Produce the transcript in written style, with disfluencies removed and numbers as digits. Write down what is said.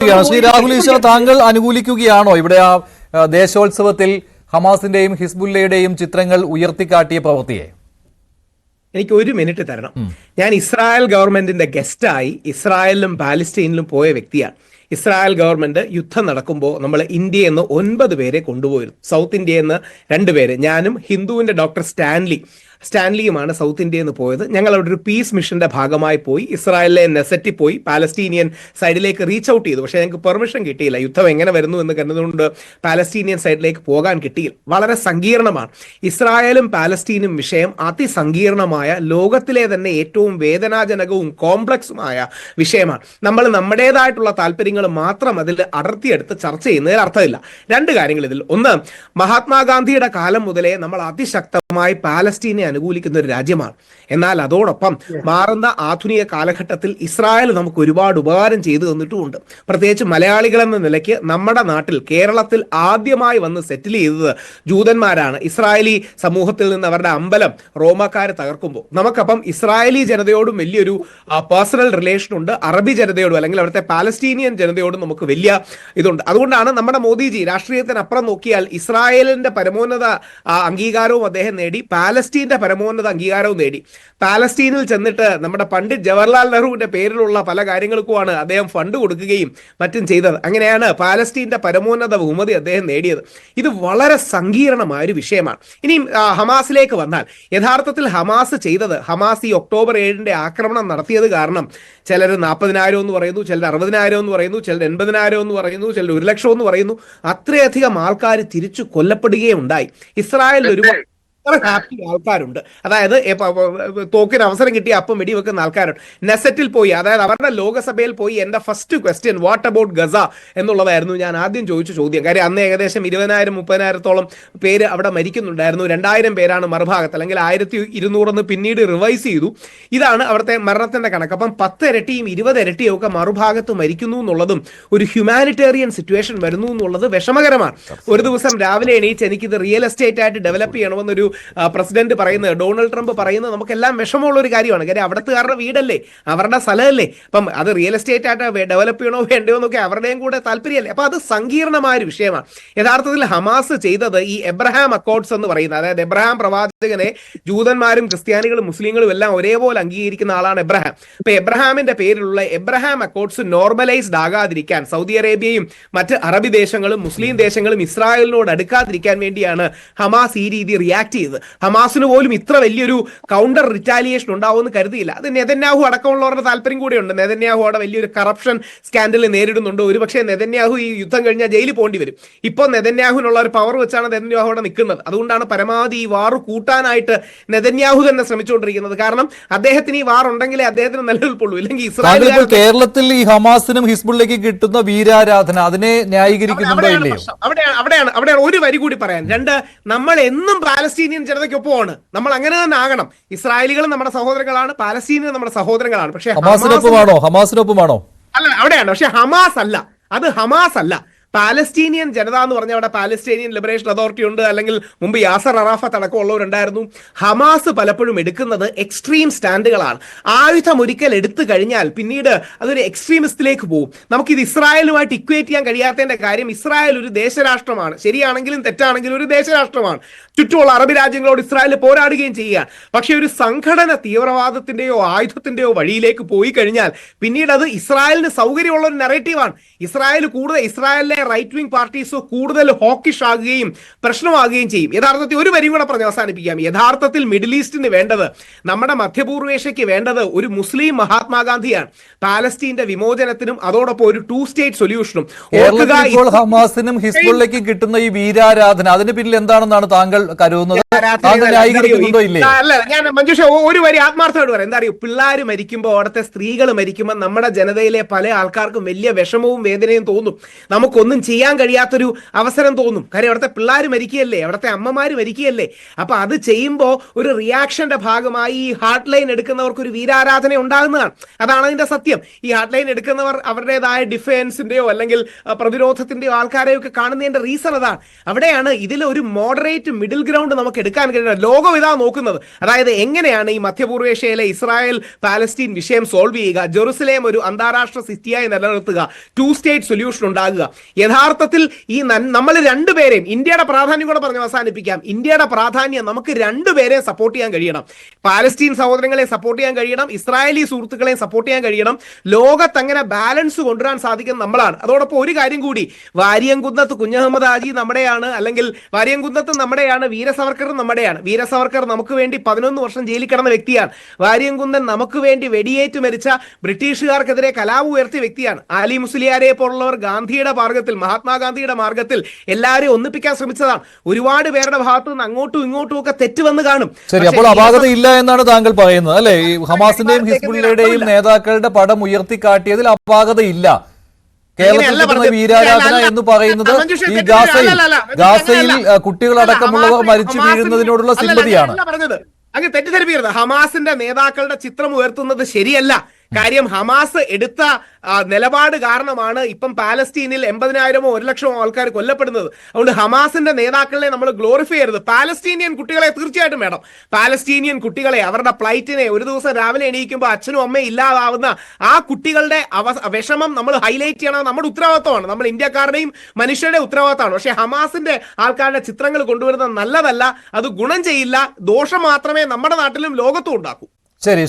ശ്രീ രാഹുൽ ഈശ്വർ, താങ്കൾ അനുകൂലിക്കുകയാണോ ഇവിടെ ദേശോത്സവത്തിൽ ഹമാസിന്റെയും ഹിസ്ബുല്ലയുടെയും ചിത്രങ്ങൾ ഉയർത്തിക്കാട്ടിയ പ്രവൃത്തിയെ? എനിക്ക് ഒരു മിനിറ്റ് തരണം. ഞാൻ ഇസ്രായേൽ ഗവൺമെന്റിന്റെ ഗസ്റ്റായി ഇസ്രായേലിലും പാലസ്തീനിലും പോയ വ്യക്തിയാണ്. ഇസ്രായേൽ ഗവൺമെന്റ് യുദ്ധം നടക്കുമ്പോൾ നമ്മൾ ഇന്ത്യയിൽ നിന്ന് 9 പേരെ കൊണ്ടുപോയിരുന്നു. സൗത്ത് ഇന്ത്യയിൽ നിന്ന് 2 പേര്, ഞാനും ഹിന്ദുവിന്റെ ഡോക്ടർ സ്റ്റാൻലിയുമാണ് സൗത്ത് ഇന്ത്യയിൽ നിന്ന് പോയത്. ഞങ്ങൾ അവിടെ ഒരു പീസ് മിഷന്റെ ഭാഗമായി പോയി ഇസ്രായേലിലെ നെസറ്റി പോയി പാലസ്തീനിയൻ സൈഡിലേക്ക് റീച്ച് ഔട്ട് ചെയ്തു. പക്ഷേ ഞങ്ങൾക്ക് പെർമിഷൻ കിട്ടിയില്ല. യുദ്ധം എങ്ങനെ വരുന്നു എന്ന് കരുതുകൊണ്ട് പാലസ്തീനിയൻ സൈഡിലേക്ക് പോകാൻ കിട്ടിയില്ല. വളരെ സങ്കീർണമാണ് ഇസ്രായേലും പാലസ്തീനും വിഷയം. അതിസങ്കീർണമായ, ലോകത്തിലെ തന്നെ ഏറ്റവും വേദനാജനകവും കോംപ്ലക്സുമായ വിഷയമാണ്. നമ്മൾ നമ്മുടേതായിട്ടുള്ള താല്പര്യങ്ങൾ മാത്രം അതിൽ അടർത്തിയെടുത്ത് ചർച്ച ചെയ്യുന്നതിൽ അർത്ഥമില്ല. 2 കാര്യങ്ങൾ ഇതിൽ. ഒന്ന്, മഹാത്മാഗാന്ധിയുടെ കാലം മുതലേ നമ്മൾ അതിശക്തമായി പാലസ്തീനെ അനുകൂലിക്കുന്ന ഒരു രാജ്യമാണ്. എന്നാൽ അതോടൊപ്പം മാറുന്ന ആധുനിക കാലഘട്ടത്തിൽ ഇസ്രായേൽ നമുക്ക് ഒരുപാട് ഉപകാരം ചെയ്തു തന്നിട്ടുമുണ്ട്. പ്രത്യേകിച്ച് മലയാളികൾ എന്ന നിലയ്ക്ക് നമ്മുടെ നാട്ടിൽ, കേരളത്തിൽ ആദ്യമായി വന്ന് സെറ്റിൽ ചെയ്തത് ജൂതന്മാരാണ്. ഇസ്രായേലി സമൂഹത്തിൽ നിന്ന് അവരുടെ അമ്പലം റോമാക്കാർ തകർക്കുമ്പോൾ നമുക്കപ്പം ഇസ്രായേലി ജനതയോടും വലിയൊരു പേഴ്സണൽ റിലേഷൻ ഉണ്ട്. അറബി ജനതയോടും അല്ലെങ്കിൽ അവിടുത്തെ പാലസ്തീനിയൻ ജനതയോടും നമുക്ക് വലിയ ഇതുണ്ട്. അതുകൊണ്ടാണ് നമ്മുടെ മോദിജി രാഷ്ട്രീയത്തിനപ്പുറം നോക്കിയാൽ ഇസ്രായേലിന്റെ പരമോന്നത അംഗീകാരവും അദ്ദേഹം നേടി, പാലസ്തീന്റെ പരമോന്നത അംഗീകാരവും നേടി. പാലസ്തീനിൽ ചെന്നിട്ട് നമ്മുടെ പണ്ഡിറ്റ് ജവഹർലാൽ നെഹ്റുവിന്റെ പേരിലുള്ള പല കാര്യങ്ങൾക്കുമാണ് അദ്ദേഹം ഫണ്ട് കൊടുക്കുകയും മറ്റും ചെയ്തത്. അങ്ങനെയാണ് പാലസ്തീന്റെ പരമോന്നത ബഹുമതി അദ്ദേഹം നേടിയത്. ഇത് വളരെ സങ്കീർണമായ ഒരു വിഷയമാണ്. ഇനിയും ഹമാസിലേക്ക് വന്നാൽ, യഥാർത്ഥത്തിൽ ഹമാസ് ചെയ്തത്, ഹമാസ് ഈ ഒക്ടോബർ 7 ആക്രമണം നടത്തിയത് കാരണം ചിലർ 40,000 എന്ന് പറയുന്നു, ചിലർ 60,000 എന്ന് പറയുന്നു, ചിലർ 80,000 എന്ന് പറയുന്നു, ചിലർ 1,00,000 എന്ന് പറയുന്നു. അത്രയധികം ആൾക്കാർ തിരിച്ചു കൊല്ലപ്പെടുകയും ഉണ്ടായി. ഇസ്രായേലിൽ ഒരുപാട് ഹാപ്പി ആൾക്കാരുണ്ട്. അതായത് തോക്കിന് അവസരം കിട്ടിയ അപ്പം വെടിവെക്കുന്ന ആൾക്കാരുണ്ട്. നെസറ്റിൽ പോയി, അതായത് അവരുടെ ലോകസഭയിൽ പോയി എൻ്റെ first question what about Gaza എന്നുള്ളതായിരുന്നു ഞാൻ ആദ്യം ചോദിച്ച ചോദ്യം. കാര്യം അന്ന് ഏകദേശം 20,000-30,000-ഓളം പേര് അവിടെ മരിക്കുന്നുണ്ടായിരുന്നു. 2,000 പേരാണ് മറുഭാഗത്ത്, അല്ലെങ്കിൽ 1,200 പിന്നീട് റിവൈസ് ചെയ്തു. ഇതാണ് അവിടുത്തെ മരണത്തിന്റെ കണക്ക്. അപ്പം 10 ഇരട്ടിയും 20 ഇരട്ടിയും ഒക്കെ മറുഭാഗത്ത് മരിക്കുന്നു എന്നുള്ളതും ഒരു ഹ്യൂമാനിറ്റേറിയൻ സിറ്റുവേഷൻ വരുന്നു എന്നുള്ളത് വിഷമകരമാണ്. ഒരു ദിവസം രാവിലെ എണീച്ച് എനിക്കിത് റിയൽ എസ്റ്റേറ്റ് ആയിട്ട് ഡെവലപ്പ് ചെയ്യണമെന്നൊരു പ്രസിഡന്റ് പറയുന്നത്, ഡൊണാൾഡ് ട്രംപ് പറയുന്നത് നമുക്കെല്ലാം വിഷമമുള്ള ഒരു കാര്യമാണ്. കാര്യം അവിടത്തുകാരുടെ വീടല്ലേ, അവരുടെ സ്ഥലമല്ലേ. അപ്പം അത് റിയൽ എസ്റ്റേറ്റ് ആയിട്ട് ഡെവലപ്പ് ചെയ്യണോ വേണ്ടയോ എന്നൊക്കെ അവരുടെയും കൂടെ താല്പര്യമല്ലേ. അപ്പൊ അത് സങ്കീർണമായ ഒരു വിഷയമാണ്. യഥാർത്ഥത്തിൽ ഹമാസ് ചെയ്തത് ഈ എബ്രഹാം അക്കോർഡ്സ് എന്ന് പറയുന്നത്, അതായത് എബ്രഹാം പ്രവാചകനെ ജൂതന്മാരും ക്രിസ്ത്യാനികളും മുസ്ലിങ്ങളും എല്ലാം ഒരേപോലെ അംഗീകരിക്കുന്ന ആളാണ് എബ്രഹാം. അപ്പൊ എബ്രഹാമിന്റെ പേരിലുള്ള എബ്രഹാം അക്കോർഡ്സ് നോർമലൈസ്ഡ് ആകാതിരിക്കാൻ സൗദി അറേബ്യയും മറ്റ് അറബി ദേശങ്ങളും മുസ്ലിം ദേശങ്ങളും ഇസ്രായേലിനോട് അടുക്കാതിരിക്കാൻ വേണ്ടിയാണ് ഹമാസ് ഈ രീതി റിയാക്ട് ചെയ്തത്. ഹമാസിന് പോലും ഇത്ര വലിയൊരു കൗണ്ടർ റിറ്റാലിയേഷൻ ഉണ്ടാവുമെന്ന് കരുതിയില്ല. അത് നെതന്യാഹു അടക്കമുള്ളവരുടെ താല്പര്യം കൂടെയുണ്ട്. നെതന്യാഹു അവിടെ വലിയൊരു കറപ്ഷൻ സ്കാൻഡൽ നേരിടുന്നുണ്ട്. ഒരുപക്ഷെ നെതന്യാഹു ഈ യുദ്ധം കഴിഞ്ഞാൽ ജയിലിൽ പോകേണ്ടി വരും. ഇപ്പോൾ നെതന്യാഹുവിനുള്ള ഒരു പവർ വെച്ചാണ് നെതന്യാഹു അവിടെ നിൽക്കുന്നത്. അതുകൊണ്ടാണ് പരമാവധി ഈ വാർ കൂട്ടാനായിട്ട് നെതന്യാഹു തന്നെ ശ്രമിച്ചുകൊണ്ടിരിക്കുന്നത്. കാരണം അദ്ദേഹത്തിന് ഈ വാർ ഉണ്ടെങ്കിലേ അദ്ദേഹത്തിന് നിലനിൽപ്പുള്ളൂ. ഇല്ലെങ്കിൽ ഇസ്രായേൽ കേരളത്തിൽ ഈ ഹമാസിനും ഹിസ്ബുള്ളയ്ക്ക് കിട്ടുന്ന വീരാരാധന അതിനെ ന്യായീകരിക്കുന്നുണ്ടോ ഇല്ലയോ? അവിടെയാണ് ഒരു വരി കൂടി പറയാൻ. 2, നമ്മൾ എന്നും പാലസ്തീനിയൻ ജനതയ്ക്കൊപ്പമാണ്. നമ്മൾ അങ്ങനെ തന്നെ ആകണം. ഇസ്രായേലികളും നമ്മുടെ സഹോദരങ്ങളാണ്, പാലസ്തീനും നമ്മുടെ സഹോദരങ്ങളാണ്. പക്ഷേ ഹമാസിനൊപ്പമാണോ? അല്ല, അവിടെയാണ്. പക്ഷെ ഹമാസ് അല്ല, അത് ഹമാസ് അല്ല. പാലസ്തീനിയൻ ജനത എന്ന് പറഞ്ഞാൽ അവിടെ പാലസ്തീനിയൻ ലിബറേഷൻ അതോറിറ്റി ഉണ്ട്, അല്ലെങ്കിൽ മുമ്പ് യാസർ അറാഫത്ത് അടക്കമുള്ളവരുണ്ടായിരുന്നു. ഹമാസ് പലപ്പോഴും എടുക്കുന്നത് എക്സ്ട്രീം സ്റ്റാൻഡുകളാണ്. ആയുധം ഒരിക്കൽ എടുത്തു കഴിഞ്ഞാൽ പിന്നീട് അതൊരു എക്സ്ട്രീമിസ്റ്റിലേക്ക് പോകും. നമുക്കിത് ഇസ്രായേലുമായിട്ട് ഇക്വേറ്റ് ചെയ്യാൻ കഴിയാത്തതിന്റെ കാര്യം, ഇസ്രായേൽ ഒരു ദേശരാഷ്ട്രമാണ്. ശരിയാണെങ്കിലും തെറ്റാണെങ്കിലും ഒരു ദേശരാഷ്ട്രമാണ്. ചുറ്റുമുള്ള അറബി രാജ്യങ്ങളോട് ഇസ്രായേൽ പോരാടുകയും ചെയ്യുക. പക്ഷെ ഒരു സംഘടന തീവ്രവാദത്തിന്റെയോ ആയുധത്തിന്റെയോ വഴിയിലേക്ക് പോയി കഴിഞ്ഞാൽ പിന്നീട് അത് ഇസ്രായേലിന് സൗകര്യമുള്ള ഒരു നെറേറ്റീവാണ്. ഇസ്രായേലിലെ റൈറ്റ് വിംഗ് പാർട്ടീസ് കൂടുതൽ ഹോക്കിഷ് ആകുകയും പ്രശ്നമാകുകയും ചെയ്യും. യഥാർത്ഥത്തിൽ ഒരു വരി കൂടെ പറഞ്ഞ് അവസാനിപ്പിക്കാം. യഥാർത്ഥത്തിൽ മിഡിൽ ഈസ്റ്റിന് വേണ്ടത്, നമ്മുടെ മധ്യപൂർവേഷ്യയ്ക്ക് വേണ്ടത് ഒരു മുസ്ലിം മഹാത്മാഗാന്ധിയാണ്. പാലസ്തീന്റെ വിമോചനത്തിനും അതോടൊപ്പം ഒരു 2 സ്റ്റേറ്റ് സൊല്യൂഷനും. ഹമാസിനും ഹിസ്ബുള്ളയ്ക്കും കിട്ടുന്ന ഈ വീരാരാധന, അതിന് പിന്നിൽ എന്താണെന്നാണ് താങ്കൾ കരുതുന്നത്? അല്ല, ഞാൻ മഞ്ജുഷ ഒരു വരി ആത്മാർത്ഥമായിട്ട് പറയാം. എന്താ അറിയോ, പിള്ളേർ മരിക്കുമ്പോൾ, അവിടുത്തെ സ്ത്രീകൾ മരിക്കുമ്പോൾ നമ്മുടെ ജനതയിലെ പല ആൾക്കാർക്കും വലിയ വിഷമവും വേദനയും തോന്നും. നമുക്കൊന്നും ഒന്നും ചെയ്യാൻ കഴിയാത്തൊരു അവസരം തോന്നും. കാര്യം അവിടുത്തെ പിള്ളേർ മരിക്കുകയല്ലേ, അവിടുത്തെ അമ്മമാർ മരിക്കുകയല്ലേ. അപ്പൊ അത് ചെയ്യുമ്പോൾ ഒരു റിയാക്ഷന്റെ ഭാഗമായി ഈ ഹാർട്ട് ലൈൻ എടുക്കുന്നവർക്ക് ഒരു വീരാരാധന ഉണ്ടാകുന്നതാണ്. അതാണ് അതിന്റെ സത്യം. ഈ ഹാർട്ട് ലൈൻ എടുക്കുന്നവർ അവരുടേതായ ഡിഫൻസിന്റെയോ അല്ലെങ്കിൽ പ്രതിരോധത്തിന്റെയോ ആൾക്കാരെയോ ഒക്കെ കാണുന്നതിന്റെ റീസൺ അതാണ്. അവിടെയാണ് ഇതിൽ ഒരു മോഡറേറ്റ് മിഡിൽ ഗ്രൗണ്ട് നമുക്ക് എടുക്കാൻ കഴിയുന്നത്. ലോകം ഇതാ നോക്കുന്നത്. അതായത് എങ്ങനെയാണ് ഈ മധ്യപൂർവേഷ്യയിലെ ഇസ്രായേൽ പാലസ്തീൻ വിഷയം സോൾവ് ചെയ്യുക, ജെറുസലേം ഒരു അന്താരാഷ്ട്ര സിറ്റിയായി നിലനിർത്തുക, 2 സ്റ്റേറ്റ് സൊല്യൂഷൻ ഉണ്ടാകുക. യഥാർത്ഥത്തിൽ ഈ നമ്മൾ രണ്ടുപേരെയും, ഇന്ത്യയുടെ പ്രാധാന്യം കൂടെ പറഞ്ഞ് അവസാനിപ്പിക്കാം. ഇന്ത്യയുടെ പ്രാധാന്യം നമുക്ക് രണ്ടുപേരെയും സപ്പോർട്ട് ചെയ്യാൻ കഴിയണം. പാലസ്തീൻ സഹോദരങ്ങളെ സപ്പോർട്ട് ചെയ്യാൻ കഴിയണം, ഇസ്രായേലി സുഹൃത്തുക്കളെ സപ്പോർട്ട് ചെയ്യാൻ കഴിയണം. ലോകത്ത് അങ്ങനെ ബാലൻസ് കൊണ്ടുവരാൻ സാധിക്കുന്ന നമ്മളാണ്. അതോടൊപ്പം ഒരു കാര്യം കൂടി, വാര്യംകുന്നത്ത് കുഞ്ഞഹമ്മദ് ഹാജി നമ്മുടെയാണ്, അല്ലെങ്കിൽ വാര്യംകുന്നത്ത് നമ്മുടെയാണ്, വീര സവർക്കറും നമ്മുടെയാണ്. വീര സവർക്കർ നമുക്ക് വേണ്ടി 11 വർഷം ജയിലിൽ കിടന്ന വ്യക്തിയാണ്. വാര്യംകുന്നൻ നമുക്ക് വേണ്ടി വെടിയേറ്റ് മരിച്ച ബ്രിട്ടീഷുകാർക്കെതിരെ കലാപം ഉയർത്തിയ വ്യക്തിയാണ്. ആലി മുസ്ലിയാരെ പോലുള്ളവർ ഗാന്ധിയുടെ മാർഗത്തിൽ, മഹാത്മാഗാന്ധിയുടെ മാർഗത്തിൽ എല്ലാവരെയും ഒന്നിപ്പിക്കാൻ ശ്രമിച്ചതാണ്. ഒരുപാട് പേരുടെ ഭാഗത്തു നിന്ന് അങ്ങോട്ടും ഇങ്ങോട്ടും ഒക്കെ തെറ്റ് വന്ന് കാണും. ശരി, അപ്പോൾ അപാകത ഇല്ല എന്നാണ് താങ്കൾ പറയുന്നത് അല്ലെ? ഈ ഹമാസിന്റെയും ഹിസ്ബുള്ളയുടെയും നേതാക്കളുടെ പടം ഉയർത്തിക്കാട്ടിയതിൽ അപാകത ഇല്ല. കേരളത്തിൽ വീരാരാധന എന്ന് പറയുന്നത് ഈ ഗാസയിൽ കുട്ടികളടക്കമുള്ളവർ മരിച്ചു വീഴുന്നതിനോടുള്ള സിമ്പതിയാണ്. അങ്ങ് തെറ്റിദ്ധരിപ്പിക്കരുത്. ഹമാസിന്റെ നേതാക്കളുടെ ചിത്രം ഉയർത്തുന്നത് ശരിയല്ല. കാര്യം ഹമാസ് എടുത്ത നിലപാട് കാരണമാണ് ഇപ്പം പാലസ്തീനിൽ 80,000-ഓ 1,00,000-ഓ ആൾക്കാർ കൊല്ലപ്പെടുന്നത്. അതുകൊണ്ട് ഹമാസിന്റെ നേതാക്കളെ നമ്മൾ ഗ്ലോറിഫൈ ചെയ്യരുത്. പാലസ്തീനിയൻ കുട്ടികളെ തീർച്ചയായിട്ടും വേണം. പാലസ്തീനിയൻ കുട്ടികളെ, അവരുടെ ഫ്ലൈറ്റിനെ, ഒരു ദിവസം രാവിലെ എണീക്കുമ്പോൾ അച്ഛനും അമ്മയും ഇല്ലാതാവുന്ന ആ കുട്ടികളുടെ വിഷമം നമ്മൾ ഹൈലൈറ്റ് ചെയ്യണം. നമ്മുടെ ഉത്തരവാദിത്തമാണ്, നമ്മൾ ഇന്ത്യക്കാരുടെയും മനുഷ്യരുടെ ഉത്തരവാദിത്തമാണ്. പക്ഷേ ഹമാസിന്റെ ആൾക്കാരുടെ ചിത്രങ്ങൾ കൊണ്ടുവരുന്നത് നല്ലതല്ല. അത് ഗുണം ചെയ്യില്ല, ദോഷം മാത്രമേ നമ്മുടെ നാട്ടിലും ലോകത്തും ഉണ്ടാക്കൂ. ശരി,